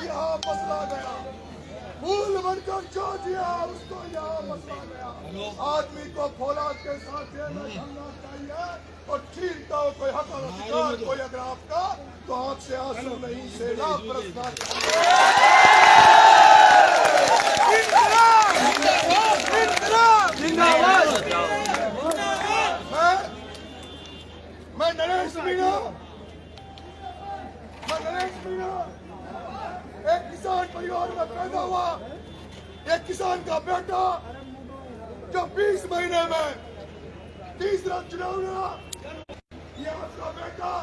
यहाँ मसला गया, फूल बनकर जो जिया उसको यहाँ मसला गया। आदमी को फौलाद के साथ जेल में ढलना चाहिए और छीनता हो कोई हक और अधिकार कोई अगर आपका, तो आंख से आंसू नहीं सेना बरसना मैं नरेश मीणा एक किसान परिवार में पैदा हुआ, एक किसान का बेटा जो 20 महीने में तीसरा चुनाव लड़ा, ये आपका बेटा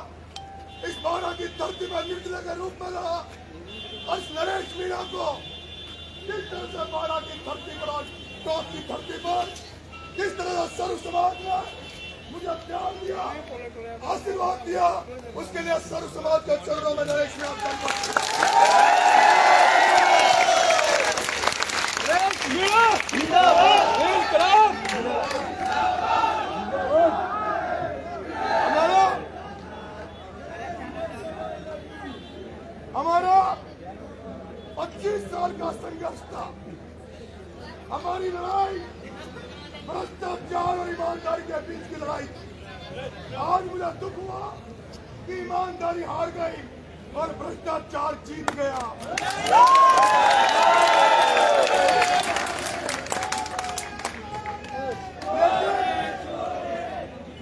इस बारह की धरती में निर्दलीय के रूप में लड़ा। और नरेश मीणा को किस तरह से बारह की धरती पर, टॉप की धरती पर किस तरह से सर्व समाज ने मुझे प्यार दिया, आशीर्वाद दिया, उसके लिए सर्व समाज के चरणों में नरेश मीणा हमारा 25 साल का संघर्ष था, हमारी लड़ाई भ्रष्टाचार और ईमानदारी के बीच की लड़ाई। आज मुझे दुख हुआ कि ईमानदारी हार गई और भ्रष्टाचार जीत गया।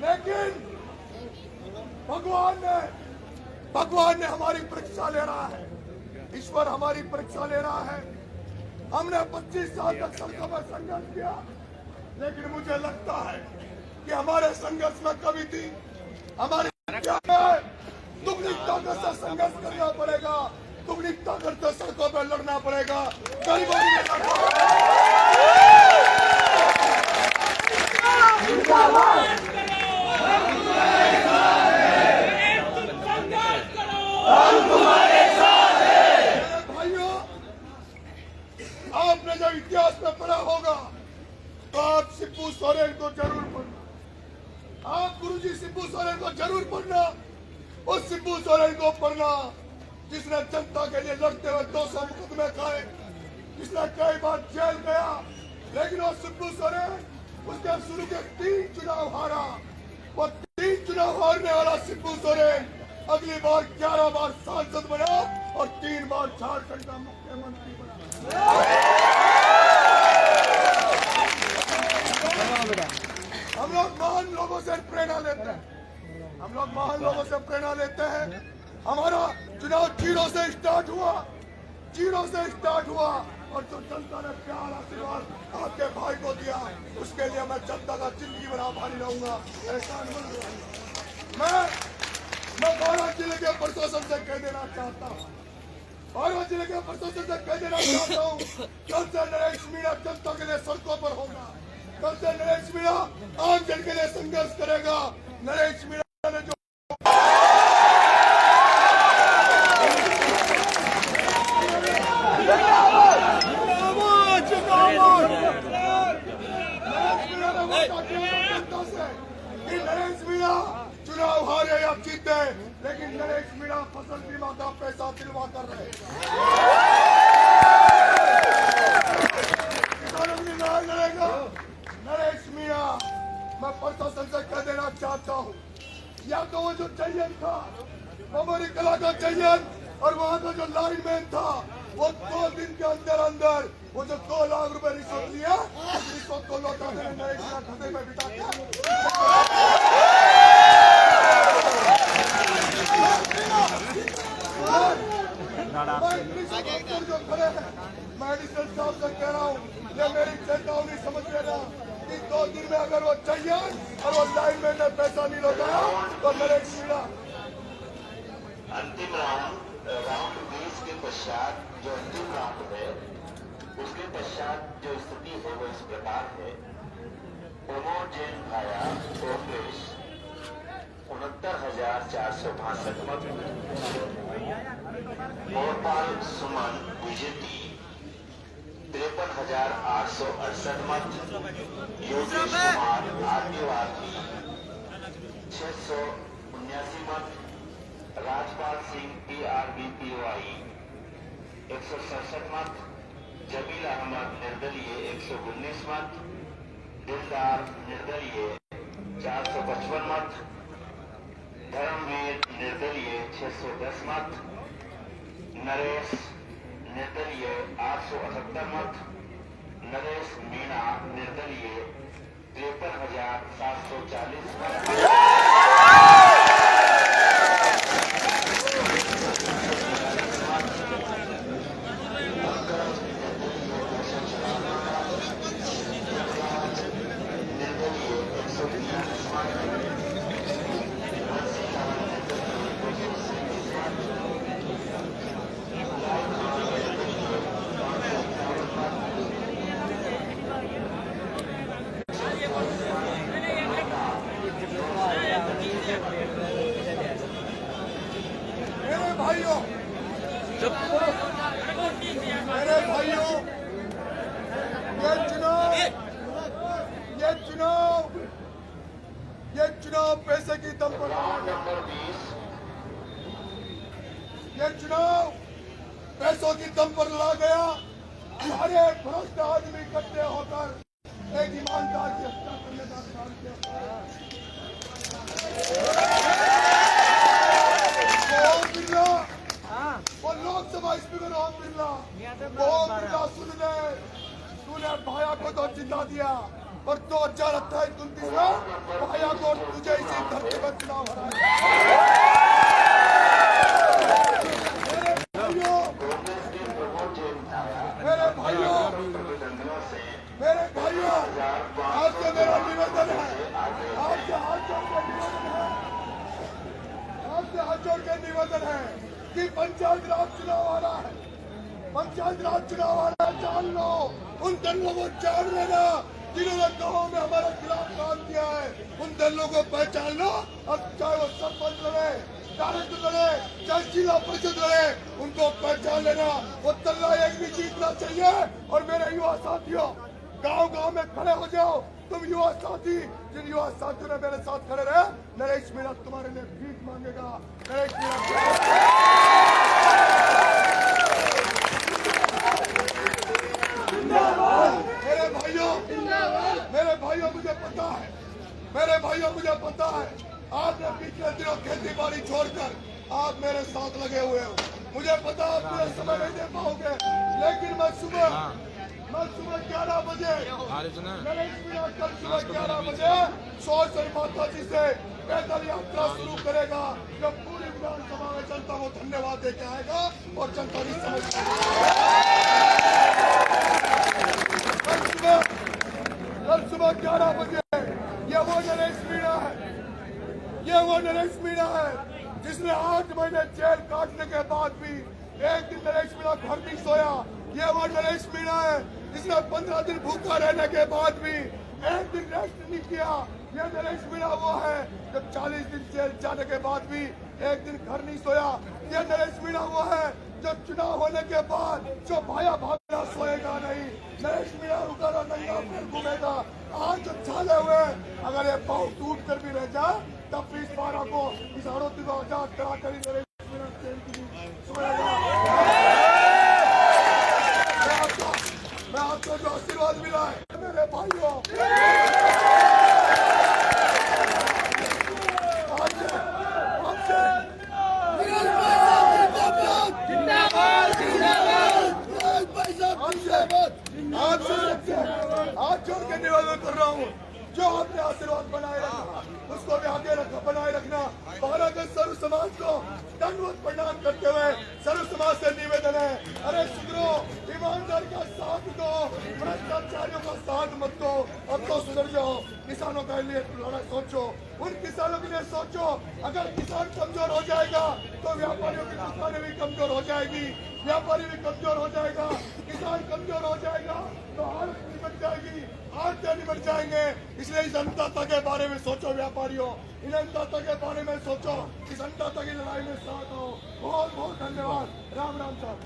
लेकिन भगवान ने हमारी परीक्षा ले रहा है, ईश्वर हमारी परीक्षा ले रहा है। हमने 25 साल तक सड़कों पर संघर्ष किया, लेकिन मुझे लगता है कि हमारे संघर्ष में कमी थी। हमारी दुगनी ताकत से संघर्ष करना पड़ेगा, दुगनी ताकत से सड़कों पर लड़ना पड़ेगा, गरीबों के लिए भाइयों, आपने जब इतिहास में पढ़ा होगा तो आप शिबू सोरेन को जरूर पढ़ना, आप गुरुजी शिबू सोरेन को जरूर पढ़ना। उस शिबू सोरेन को पढ़ना जिसने जनता के लिए लड़ते हुए 200 मुकदमे खाए, जिसने कई बार जेल गया, लेकिन वो शिबू सोरेन उसके शुरू के 3 चुनाव हारा। वो 3 चुनाव हारने वाला शिबू सोरेन अगली बार 11 बार सांसद बना और 3 बार झारखंड का मुख्यमंत्री बना। हम लोग महान लोगों से प्रेरणा लेते हैं, हम लोग महान लोगों से प्रेरणा लेते हैं। हमारा चुनाव जीरो से स्टार्ट हुआ और जो जनता ने प्यार आशीर्वाद आपके भाई को दिया, उसके लिए मैं जनता का जिंदगी भर आभारी रहूंगा। मैं बारां जिले के प्रशासन से कह देना चाहता हूँ, कल से नरेश मीणा जनता के लिए सड़कों पर होगा, कल से नरेश मीणा आम जन के लिए संघर्ष करेगा। नरेश मीणा ने जो नरेश मीणा चुनाव हारे या जीते, लेकिन नरेश मीणा फसल बीमा का पैसा दिलवा कर रहे, किसानों की लड़ाई लड़ेगा नरेश मीणा। मैं प्रशासन से कह देना चाहता हूँ, या तो वो जो चयन था, हमारी कला का चयन और वहाँ का जो लाइनमैन था, वो 2 दिन के अंदर अंदर वो जो 2 लाख रुपए रिश्वत लिया, रिश्वत को लौटा देने नरेश मीणा खाते में बिता दिया। जो खड़े हैं, मैं एडिशनल साहब से कह रहा हूँ, ये मेरी चेतावनी समझ लेना कि 2 दिन में अगर वो चाहिए और वो लाइनमैन ने पैसा नहीं लौटाया तो नरेश मीणा अंतिम राउंड 20 के पश्चात जो अंतिम राउंड है, उसके पश्चात जो स्थिति है वो इस प्रकार है। ओमो जैन भाया कांग्रेस 69,462 मत, मोरपाल सुमन बीजेपी 53,868 मत, योगेश कुमार आदिवासी 679 मत, राजपाल सिंह PRBPY 167 मत, जमील अहमद निर्दलीय 119 मत, दिलदार निर्दलीय 455 मत, धर्मवीर निर्दलीय 610 मत, नरेश निर्दलीय 878 मत, नरेश मीणा निर्दलीय 53,740 मत। मेरे भाइयों, ये चुनाव पैसे की दम पर ये चुनाव पैसों की दम पर लड़ा गया। सारे भ्रष्ट आदमी इकट्ठे होकर एक ईमानदार की हत्या करने का काम किया। ओम बिरला, वो लोकसभा स्पीकर ओम बिरला सुन ले, तूने भाया को तो जिता दिया, पर 2028-29 में भाया को तुझे इसी धरती पर चुनाव हराया। मेरे भाइयों, आपसे मेरा निवेदन है, आपसे हाथ जोड़ के निवेदन है कि पंचायत राज चुनाव आ रहा है, पंचायत राज चुनाव आ रहा है, जान लो, उन दलों को जान लेना जिन्होंने गाँव में हमारे खिलाफ काम किया है। उन दलों को पहचान लो, अब चाहे वो सरपंच लड़े, डायरेक्टर लड़े, चाहे जिला परिषद लड़े, उनको पहचान लेना। वो तल्ला एक भी जीतना चाहिए। और मेरे युवा साथियों, गांव-गांव में खड़े हो जाओ, तुम युवा साथी, जिन युवा साथियों ने मेरे साथ खड़े रहे, नरेश मीणा तुम्हारे लिए भीख मांगेगा। नरेश मीणा मुझे पता है, आपने पिछले दिनों खेती बाड़ी छोड़कर आप मेरे साथ लगे हुए हो। मुझे पता आप मुझे समय नहीं दे पाओगे, लेकिन मैं सुबह 11 बजे नरेश मीणा कल सुबह 11 बजे सोशल माता जी से पैदल यात्रा शुरू करेगा। जब पूरी विधानसभा में जनता को धन्यवाद देके आएगा और जनता भी समझ कल सुबह 11 बजे ये वो नरेश मीणा है, ये वो नरेश मीणा है जिसने 8 महीने जेल काटने के बाद भी एक दिन नरेश मीणा घर नहीं सोया। ये वो नरेश मीणा है जिसने 15 दिन भूखा रहने के बाद भी एक दिन रेस्ट नहीं किया। ये नरेश मीणा वो है जब 40 दिन जेल जाने के बाद भी एक दिन घर नहीं सोया। ये नरेश मीणा वो है जो चुनाव होने के बाद जो भाया भागना सोएगा नहीं। नरेश मीणा रुका नहीं फिर घूमेगा। आज जो छाले हुए अगर ये पाँव टूट कर भी रह जाए तब भी इस बारह को इस आरोपी को आजाद करा कर नरेश मीणा सोएगा। मैं आपको जो आशीर्वाद मिला है मेरे भाइयों, हाथ जोड़ के निवेदन कर रहा हूँ, जो आपने आशीर्वाद बनाए रखना उसको भी आगे बनाए रखना। भारत सर्व समाज को दंडवत प्रणाम करते हुए सर्व समाज से निवेदन है, अरे सुधरो, ईमानदार का साथ दो, भ्रष्टाचारियों का साथ मत दो। अब तो सुधर जाओ, किसानों के लिए लड़ाई सोचो, उन किसानों के लिए सोचो। अगर किसान कमजोर हो जाएगा तो व्यापारियों की दुकानें भी कमजोर हो जाएगी, व्यापारी भी कमजोर हो जाएगा, किसान कमजोर हो जाएगा तो हालत निमट जाएगी, आज से निमट जाएंगे। इसलिए इस अन्नदाता के बारे में सोचो व्यापारियों, इन अन्नदाता के बारे में सोचो, इस अन्नदाता की लड़ाई में साथ हो। बहुत बहुत धन्यवाद। राम राम साहब।